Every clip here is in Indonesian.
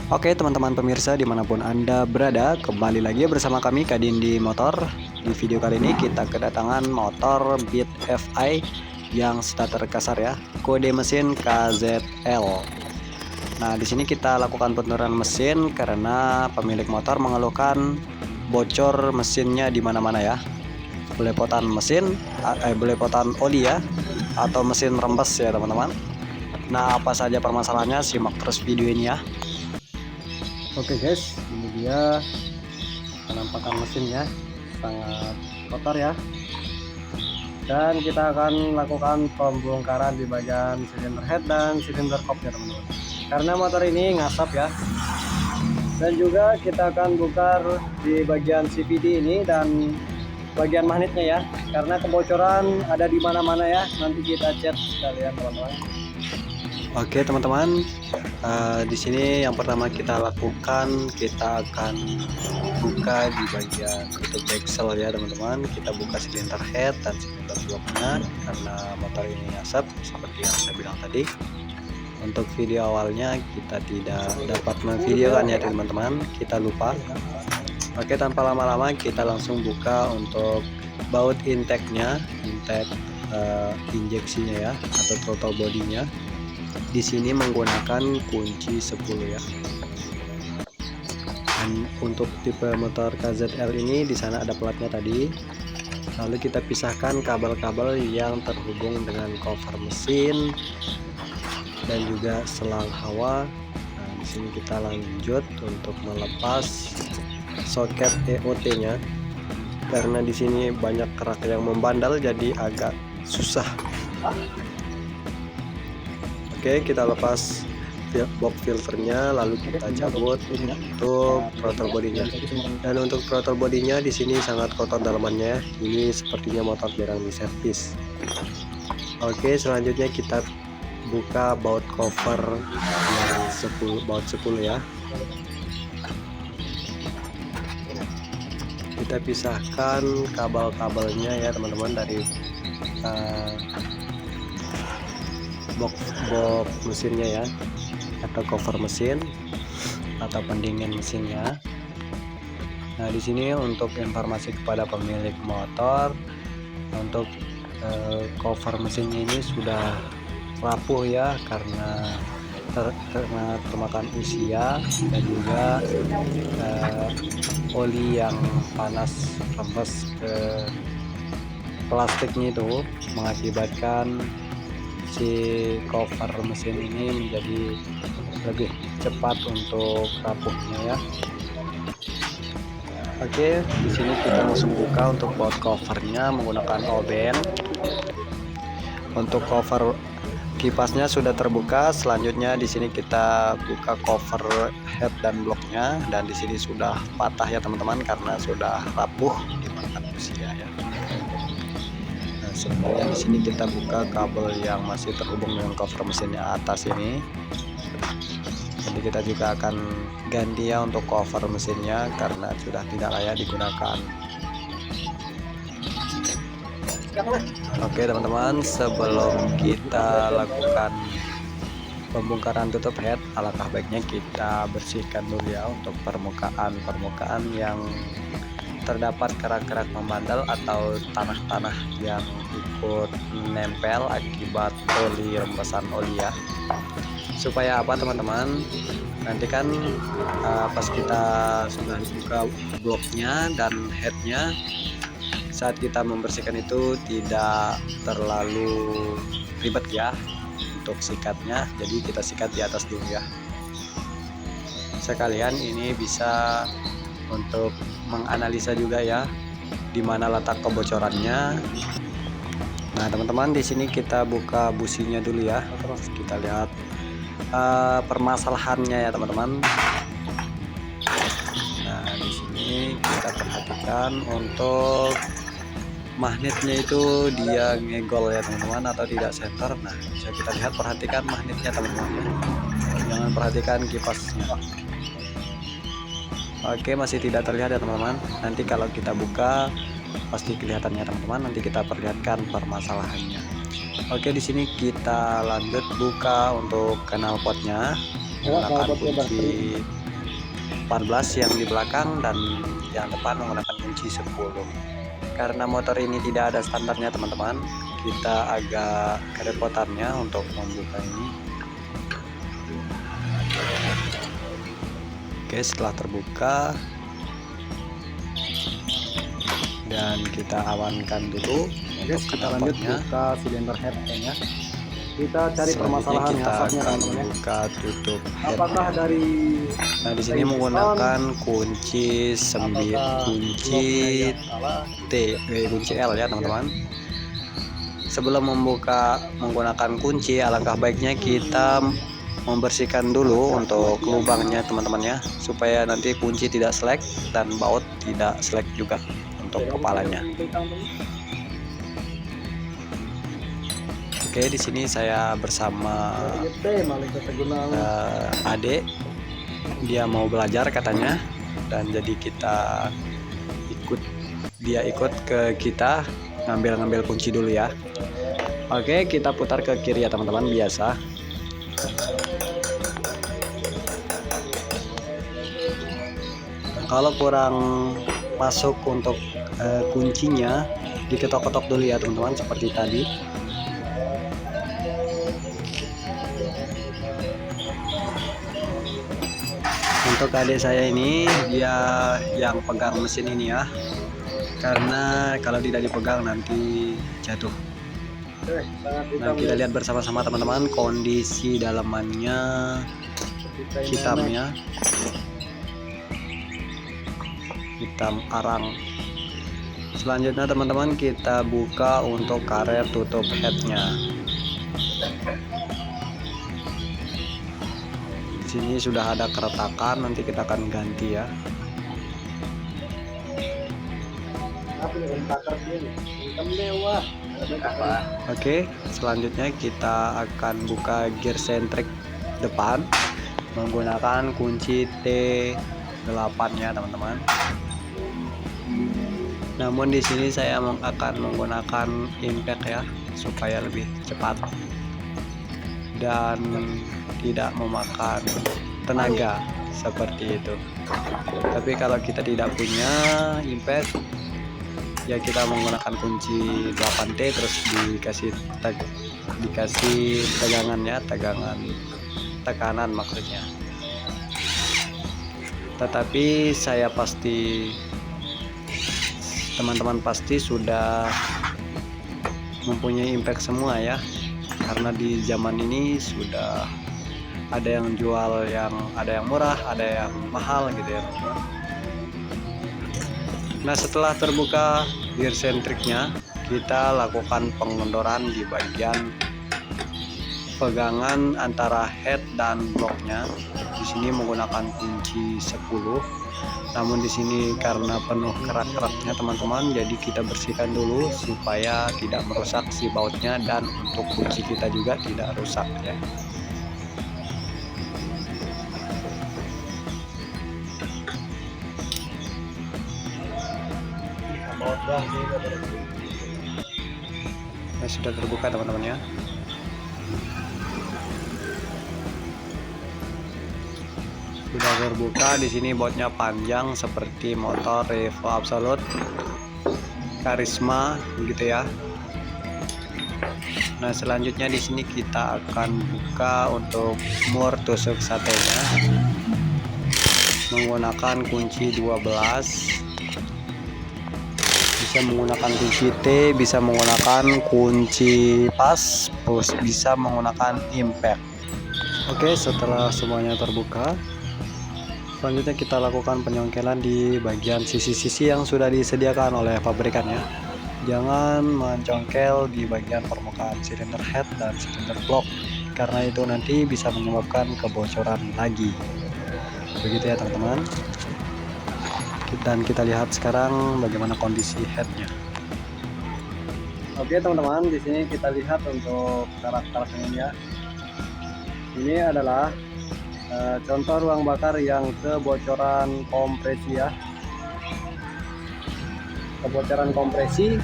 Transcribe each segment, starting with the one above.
Oke teman-teman pemirsa dimanapun Anda berada, kembali lagi bersama kami Kadindi Motor. Di video kali ini kita kedatangan motor Beat FI yang starter kasar ya, kode mesin KZL. Nah di sini kita lakukan penurunan mesin karena pemilik motor mengeluhkan bocor mesinnya di mana-mana ya, belepotan mesin, belepotan oli ya, atau mesin rembes ya teman-teman. Nah apa saja permasalahannya, simak terus video ini ya. Oke guys, ini dia penampakan mesinnya, sangat kotor ya. Dan kita akan lakukan pembongkaran di bagian silinder head dan silinder kopnya teman-teman. Karena motor ini ngasap ya. Dan juga kita akan bongkar di bagian CVD ini dan bagian magnetnya ya. Karena kebocoran ada di mana-mana ya. Nanti kita cek sekalian teman-teman. Oke teman-teman, di sini yang pertama kita lakukan, kita akan buka di bagian tutup bezel ya teman-teman. Kita buka silinder head dan silinder blocknya karena motor ini asap seperti yang saya bilang tadi. Untuk video awalnya kita tidak dapat memvideokan ya teman-teman, kita lupa. Oke, tanpa lama-lama kita langsung buka untuk baut intake-nya, intake injeksinya ya, atau throttle body-nya. Di sini menggunakan kunci 10 ya. Dan untuk tipe motor KZL ini di sana ada platnya tadi. Lalu kita pisahkan kabel-kabel yang terhubung dengan cover mesin dan juga selang hawa. Nah, di sini kita lanjut untuk melepas soket EOT-nya. Karena di sini banyak kerak yang membandel jadi agak susah. Oke, kita lepas box filternya, lalu kita cabut untuk throttle bodinya. Dan untuk throttle bodinya di sini sangat kotor dalamannya. Ini sepertinya motor jarang diservis. Oke, selanjutnya kita buka baut cover yang 10, baut 10 ya. Kita pisahkan kabel-kabelnya ya teman-teman dari box mesinnya ya, atau cover mesin atau pendingin mesinnya. Nah di sini untuk informasi kepada pemilik motor, untuk cover mesin ini sudah rapuh ya karena termakan usia dan juga oli yang panas rembes ke plastiknya itu mengakibatkan si cover mesin ini menjadi lebih cepat untuk rapuhnya ya. Oke, di sini kita langsung buka untuk baut covernya menggunakan oben. Untuk cover kipasnya sudah terbuka. Selanjutnya di sini kita buka cover head dan bloknya, dan di sini sudah patah ya teman-teman karena sudah rapuh dimakan usia ya. Sebenarnya di sini kita buka kabel yang masih terhubung dengan cover mesinnya atas ini. Jadi kita juga akan ganti ya untuk cover mesinnya karena sudah tidak layak digunakan. Oke teman-teman, sebelum kita lakukan pembongkaran tutup head, alangkah baiknya kita bersihkan dulu ya untuk permukaan yang terdapat kerak-kerak membandel atau tanah-tanah yang ikut nempel akibat oli, rembesan oli ya. Supaya apa teman-teman, nanti kan pas kita sudah buka bloknya dan headnya, saat kita membersihkan itu tidak terlalu ribet ya untuk sikatnya. Jadi kita sikat di atas dulu ya. Sekalian ini bisa untuk menganalisa juga ya di mana letak kebocorannya. Nah teman-teman, di sini kita buka businya dulu ya, terus kita lihat permasalahannya ya teman-teman. Nah di sini kita perhatikan untuk magnetnya itu dia ngegol ya teman-teman, atau tidak center. Nah bisa kita lihat, perhatikan magnetnya teman-teman ya. Jangan perhatikan kipasnya. Oke, masih tidak terlihat ya teman-teman. Nanti kalau kita buka pasti kelihatannya teman-teman. Nanti kita perlihatkan permasalahannya. Oke, di sini kita lanjut buka untuk knalpotnya. menggunakan kunci 14 yang di belakang dan yang depan menggunakan kunci 10. Karena motor ini tidak ada standarnya teman-teman, kita agak kerepotannya untuk membuka ini. Oke, setelah terbuka dan kita awankan dulu. Oke, kita lanjut buka silinder headnya. Kita cari permasalahan kita asapnya akan teman-teman. buka tutup head. Apakah dari Nah, di sini menggunakan kunci kunci L ya teman-teman. Sebelum membuka menggunakan kunci, alangkah baiknya kita membersihkan dulu untuk lubangnya teman-teman ya, supaya nanti kunci tidak selek dan baut tidak selek juga untuk kepalanya. Oke, di sini saya bersama adik, dia mau belajar katanya, dan jadi dia ikut ke kita ngambil kunci dulu ya. Oke, kita putar ke kiri ya teman-teman, biasa. Kalau kurang masuk untuk kuncinya, diketok-ketok dulu ya teman-teman, seperti tadi. Untuk adik saya ini, dia yang pegang mesin ini ya, karena kalau tidak dipegang nanti jatuh. Nah, kita lihat bersama-sama teman-teman kondisi dalamannya hitamnya, hitam arang. Selanjutnya teman-teman kita buka untuk karet tutup headnya. Di sini sudah ada keretakan, nanti kita akan ganti ya. Oke, selanjutnya kita akan buka gear sentrik depan menggunakan kunci T8 ya teman-teman. Namun di sini saya akan menggunakan impact ya, supaya lebih cepat dan tidak memakan tenaga seperti itu. Tapi kalau kita tidak punya impact ya, kita menggunakan kunci 8T terus dikasih tegangannya, tekanan maksudnya. Tetapi saya pasti, teman-teman pasti sudah mempunyai impact semua ya, karena di zaman ini sudah ada yang jual, ada yang murah, ada yang mahal gitu ya teman-teman. Nah, setelah terbuka gear sentriknya, kita lakukan pengendoran di bagian pegangan antara head dan bloknya. Di sini menggunakan kunci 10. Namun di sini karena penuh kerak-keraknya teman-teman, jadi kita bersihkan dulu supaya tidak merusak si bautnya, dan untuk kunci kita juga tidak rusak ya. Nah, sudah terbuka teman-teman ya. Sudah terbuka. Di sini bautnya panjang seperti motor Revo Absolute, Karisma gitu ya. Nah, selanjutnya di sini kita akan buka untuk mur tusuk satenya menggunakan kunci 12. Bisa menggunakan kunci T, bisa menggunakan kunci pas, bisa menggunakan impact. Oke, setelah semuanya terbuka, selanjutnya kita lakukan penyongkelan di bagian sisi-sisi yang sudah disediakan oleh pabrikannya. Jangan mencongkel di bagian permukaan silinder head dan silinder block, karena itu nanti bisa menyebabkan kebocoran lagi. Begitu ya teman-teman. Dan kita lihat sekarang bagaimana kondisi headnya. Oke teman-teman, di sini kita lihat untuk karakternya ya. Ini adalah contoh ruang bakar yang kebocoran kompresi ya. Kebocoran kompresi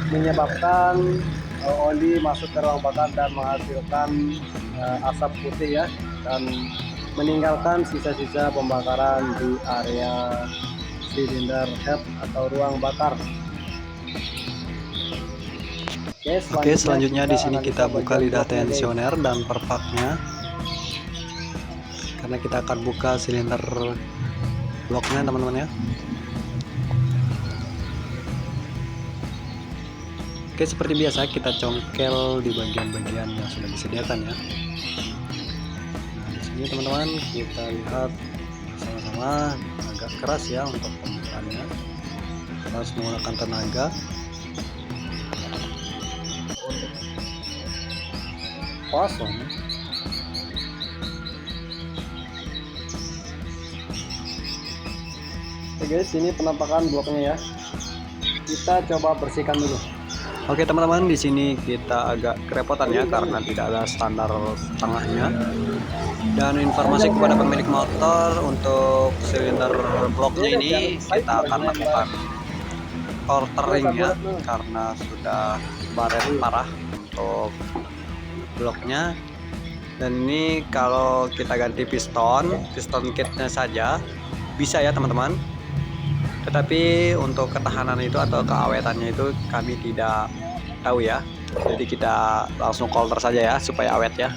menyebabkan oli masuk ke ruang bakar dan menghasilkan asap putih ya. dan meninggalkan sisa-sisa pembakaran di area silinder head atau ruang bakar. Oke, selanjutnya di sini kita buka lidah tensioner dan perpaknya, karena kita akan buka silinder bloknya teman-teman ya. Oke, seperti biasa kita congkel di bagian-bagian yang sudah disediakan ya. Nah, di sini teman-teman kita lihat sama-sama agak keras ya untuk pembukaannya. Kita harus menggunakan tenaga. Kosong. Oke guys, ini penampakan bloknya ya. Kita coba bersihkan dulu. Oke teman-teman, di sini kita agak kerepotan ya karena tidak ada standar tengahnya. Dan informasi kepada pemilik motor untuk silinder bloknya ini kita akan lakukan quartering ya, karena sudah baret parah untuk bloknya. Dan ini kalau kita ganti piston kitnya saja bisa ya teman-teman, tetapi untuk ketahanan itu atau keawetannya itu kami tidak tahu ya, jadi kita langsung coulter saja ya supaya awet ya.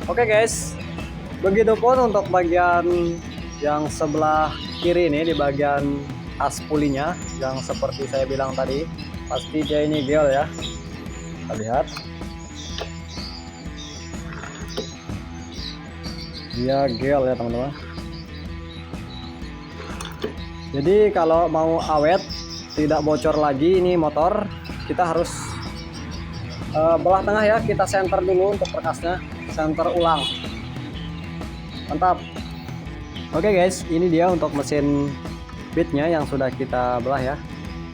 Oke guys, begitupun untuk bagian yang sebelah kiri ini, di bagian as pulinya yang seperti saya bilang tadi, pasti dia ini gel ya. Kita lihat dia gel ya teman-teman. Jadi kalau mau awet, tidak bocor lagi ini motor, kita harus belah tengah ya, kita center dulu untuk perkasnya, center ulang. Mantap. Oke guys, ini dia untuk mesin bitnya yang sudah kita belah ya.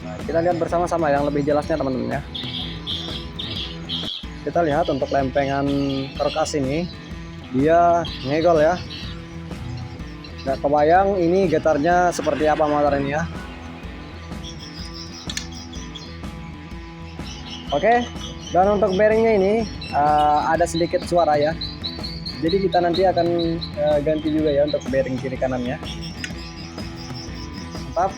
Nah, kita lihat bersama-sama yang lebih jelasnya teman-teman ya. Kita lihat untuk lempengan perkas ini, dia ngegol ya. Nggak kebayang ini getarnya seperti apa motor ini ya. Oke, dan untuk bearingnya ini ada sedikit suara ya. Jadi kita nanti akan ganti juga ya untuk bearing kiri kanannya. Mantap.